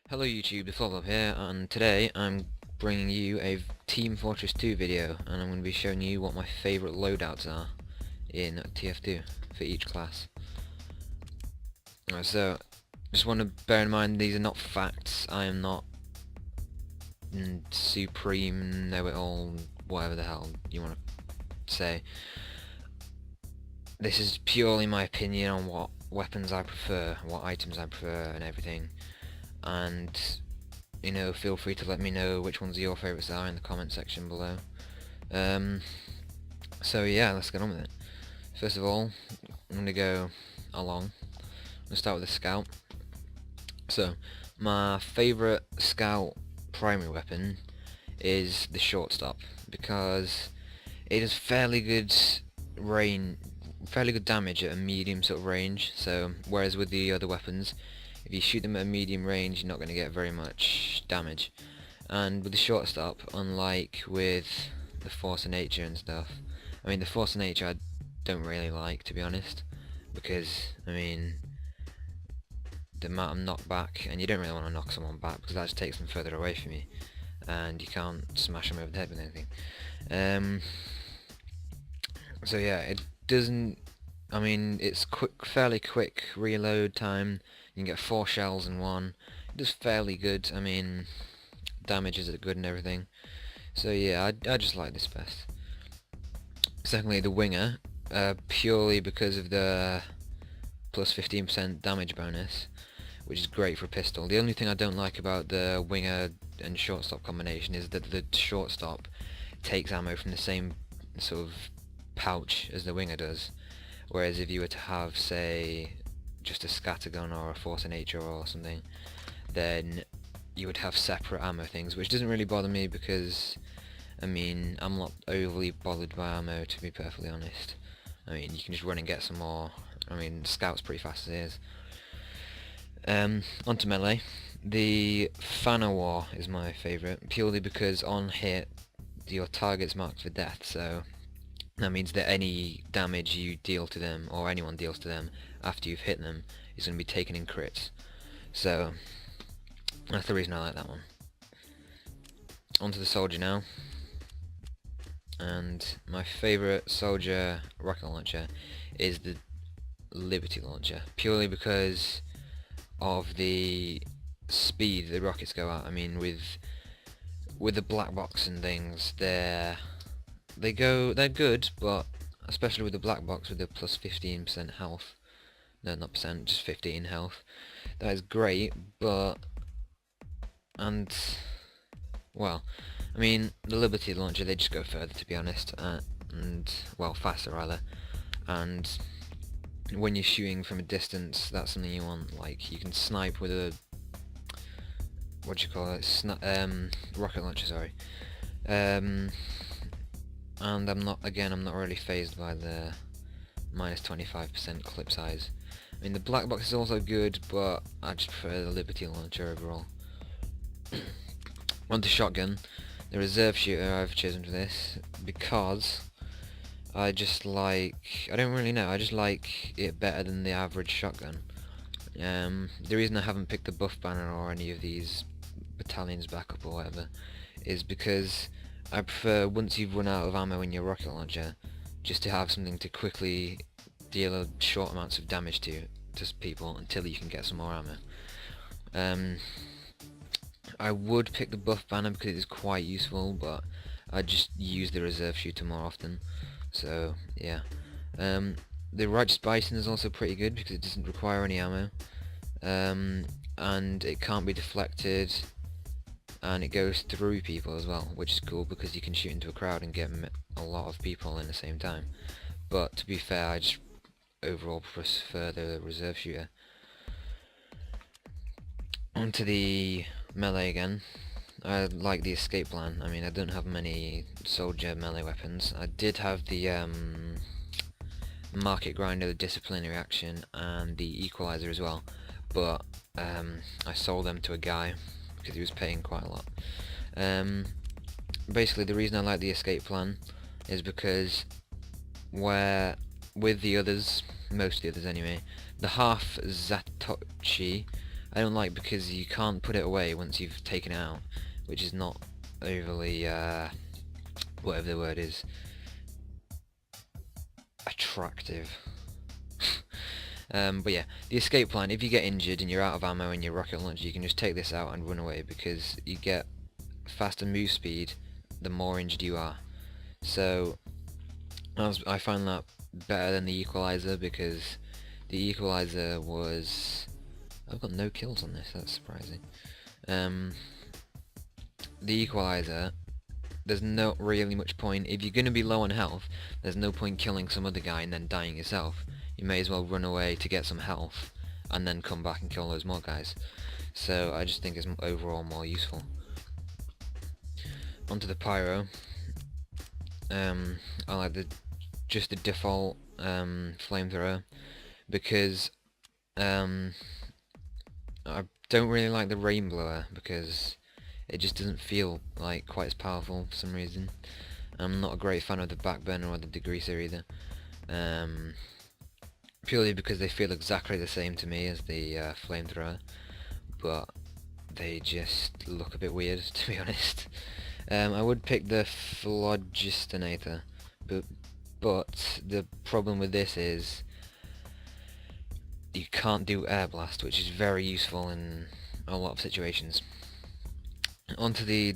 Hello YouTube, it's Olaf here, and today I'm bringing you a Team Fortress 2 video, and I'm going to be showing you what my favourite loadouts are in TF2 for each class. Alright, so just want to bear in mind these are not facts. I am not supreme, know-it-all, whatever the hell you want to say. This is purely my opinion on what weapons I prefer, what items I prefer and everything. And you know, feel free to let me know which ones your favourites are in the comment section below. So yeah, let's get on with it. First of all, I'm going to go along. I'm going to start with the scout. So, my favourite scout primary weapon is the shortstop, because it does fairly good damage at a medium sort of range. So, whereas with the other weapons, if you shoot them at a medium range, you're not going to get very much damage. And with the shortstop, unlike with the Force of Nature and stuff, I mean the Force of Nature I don't really like, to be honest, because I mean the amount of knockback, and you don't really want to knock someone back because that just takes them further away from you, and you can't smash them over the head with anything. So yeah, it doesn't. I mean, it's fairly quick reload time. You can get 4 shells in one. It does fairly good. I mean, damages are good and everything. So yeah, I just like this best. Secondly, the winger, purely because of the plus 15% damage bonus, which is great for a pistol. The only thing I don't like about the winger and shortstop combination is that the shortstop takes ammo from the same sort of pouch as the winger does. Whereas if you were to have, say, just a scattergun or a Force of Nature or something, then you would have separate ammo things, which doesn't really bother me because, I mean, I'm not overly bothered by ammo, to be perfectly honest. I mean, you can just run and get some more. I mean, Scout's pretty fast as it is. Onto melee. The Fanna War is my favourite, purely because on hit, your target's marked for death, so that means that any damage you deal to them, or anyone deals to them, after you've hit them, is going to be taken in crits. So, that's the reason I like that one. Onto the soldier now. And my favourite soldier rocket launcher is the Liberty launcher, purely because of the speed the rockets go at. I mean, with the black box and things, they're good, but especially with the black box with the plus 15% health, no, not percent, just 15 health, that is great. But, and well, I mean, the Liberty launcher, they just go further, to be honest, and well, faster rather. And when you're shooting from a distance, that's something you want. Like, you can snipe with a, what do you call it, rocket launcher, sorry. And I'm not really phased by the minus 25% clip size. I mean, the black box is also good, but I just prefer the Liberty launcher overall. On to shotgun, the reserve shooter I've chosen for this because I just don't really know, I just like it better than the average shotgun. The reason I haven't picked the buff banner or any of these battalions backup or whatever is because I prefer, once you've run out of ammo in your rocket launcher, just to have something to quickly deal short amounts of damage to people until you can get some more ammo. I would pick the buff banner because it is quite useful, but I just use the reserve shooter more often. So yeah. The Righteous Bison is also pretty good because it doesn't require any ammo, and it can't be deflected, and it goes through people as well, which is cool because you can shoot into a crowd and get a lot of people in the same time. But to be fair, I just overall prefer the reserve shooter. Onto the melee again. I like the escape plan. I mean, I don't have many soldier melee weapons. I did have the market grinder, the disciplinary action, and the equalizer as well, but I sold them to a guy because he was paying quite a lot. Basically, the reason I like the escape plan is because with the others, most of the others anyway, the half Zatoichi I don't like because you can't put it away once you've taken it out, which is not overly, whatever the word is, attractive. But yeah, the escape plan, if you get injured and you're out of ammo in your rocket launcher, you can just take this out and run away, because you get faster move speed the more injured you are. So I find that better than the equalizer, because the equalizer was... I've got no kills on this, that's surprising. The equalizer, there's not really much point. If you're going to be low on health, there's no point killing some other guy and then dying yourself. You may as well run away to get some health and then come back and kill those more guys. So I just think it's overall more useful. Onto the pyro. I like just the default flamethrower, because I don't really like the rain blower, because it just doesn't feel like quite as powerful for some reason. I'm not a great fan of the backburner or the degreaser either, purely because they feel exactly the same to me as the flamethrower, but they just look a bit weird, to be honest. I would pick the Phlogistinator, but the problem with this is you can't do air blast, which is very useful in a lot of situations. Onto the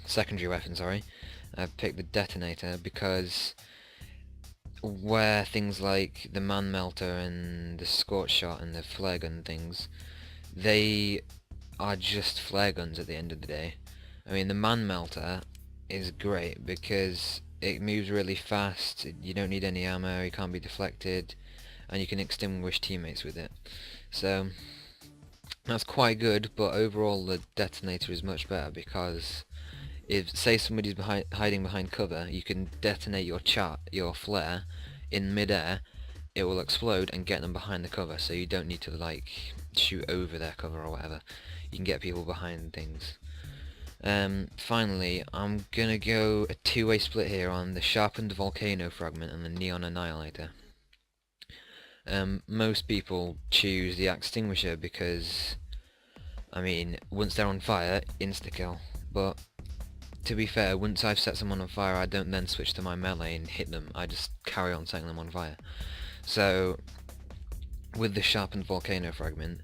secondary weapon, sorry. I picked the detonator because where things like the man melter and the scorch shot and the flare gun things, they are just flare guns at the end of the day. I mean, the man melter is great because it moves really fast, you don't need any ammo, it can't be deflected, and you can extinguish teammates with it. So that's quite good, but overall the detonator is much better, because if, say, somebody's hiding behind cover, you can detonate your flare in mid-air, it will explode and get them behind the cover, so you don't need to like shoot over their cover or whatever. You can get people behind things. Finally, I'm gonna go a two-way split here on the sharpened volcano fragment and the neon annihilator. Most people choose the extinguisher because, I mean, once they're on fire, insta-kill. But to be fair, once I've set someone on fire, I don't then switch to my melee and hit them. I just carry on setting them on fire. So, with the sharpened volcano fragment,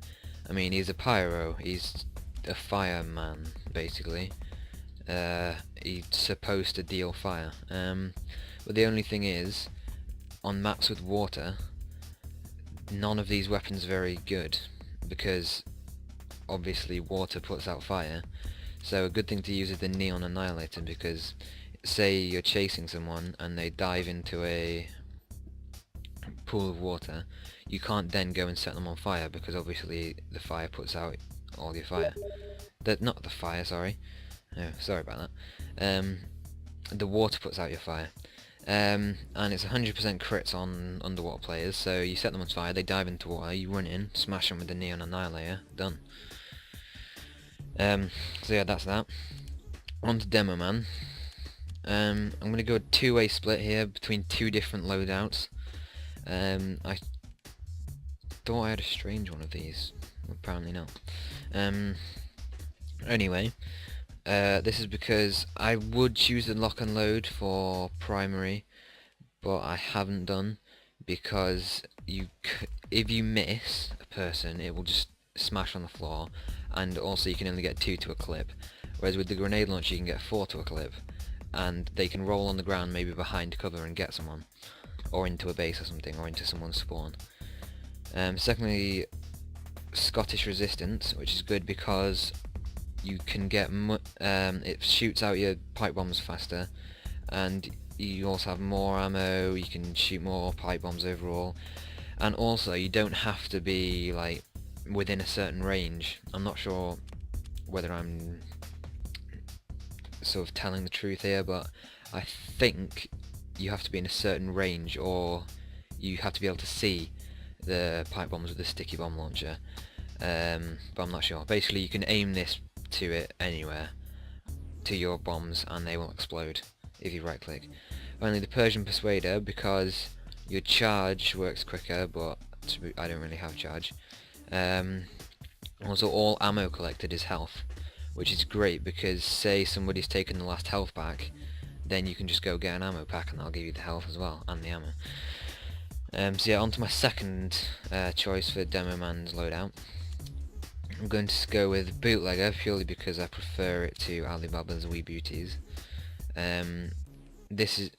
I mean, he's a pyro, he's a fireman, basically. He's supposed to deal fire. But the only thing is, on maps with water, none of these weapons are very good, because obviously water puts out fire. So a good thing to use is the neon annihilator, because say you're chasing someone and they dive into a pool of water, you can't then go and set them on fire, because obviously the fire puts out all your fire. Not the fire, sorry. Oh, sorry about that. The water puts out your fire. And it's 100% crits on underwater players, so you set them on fire, they dive into water, you run in, smash them with the neon annihilator, done. So yeah, that's that. On to Demo Man. I'm going to go a two-way split here between two different loadouts. I thought I had a strange one of these, apparently not. Anyway, this is because I would choose the lock and load for primary, but I haven't done, because if you miss a person, it will just smash on the floor, and also you can only get 2 to a clip, whereas with the grenade launcher you can get 4 to a clip, and they can roll on the ground maybe behind cover and get someone, or into a base or something, or into someone's spawn. Secondly, Scottish resistance, which is good because you can get it shoots out your pipe bombs faster, and you also have more ammo, you can shoot more pipe bombs overall, and also you don't have to be like within a certain range. I'm not sure whether I'm sort of telling the truth here, but I think you have to be in a certain range, or you have to be able to see the pipe bombs with the sticky bomb launcher, but I'm not sure. Basically you can aim this to it anywhere, to your bombs, and they will explode if you right click. Finally, the Persian Persuader, because your charge works quicker, but I don't really have charge. Also, all ammo collected is health, which is great because say somebody's taken the last health pack, then you can just go get an ammo pack and I'll give you the health as well, and the ammo. So yeah, on to my second choice for Demo Man's loadout. I'm going to go with Bootlegger purely because I prefer it to Alibaba's Wee Beauties. This is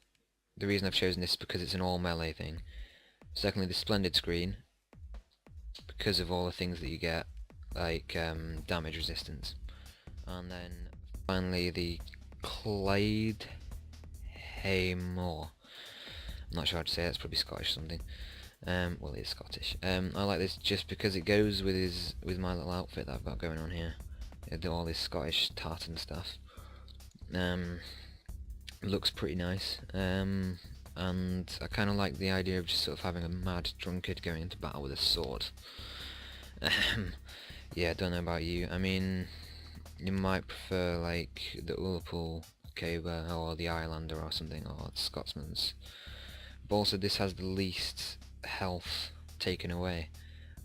the reason I've chosen this is because it's an all melee thing. Secondly, the Splendid Screen, because of all the things that you get, like damage resistance. And then finally the Clyde Haymore. I'm not sure how to say it, it's probably Scottish or something. Well, it is Scottish. I like this just because it goes with my little outfit that I've got going on here. I do all this Scottish tartan stuff. Looks pretty nice. And I kind of like the idea of just sort of having a mad drunkard going into battle with a sword. Yeah, I don't know about you. I mean, you might prefer like the Ullapool Caber or the Islander or something, or the Scotsman's. But also this has the least health taken away,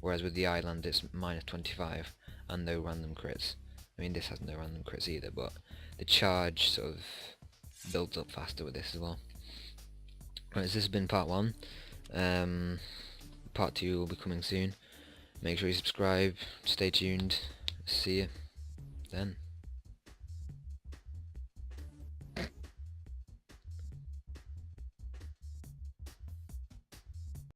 whereas with the Island it's minus 25 and no random crits. I mean, this has no random crits either, but the charge sort of builds up faster with this as well. Right, so this has been part 1. Part 2 will be coming soon. Make sure you subscribe, stay tuned, see you then.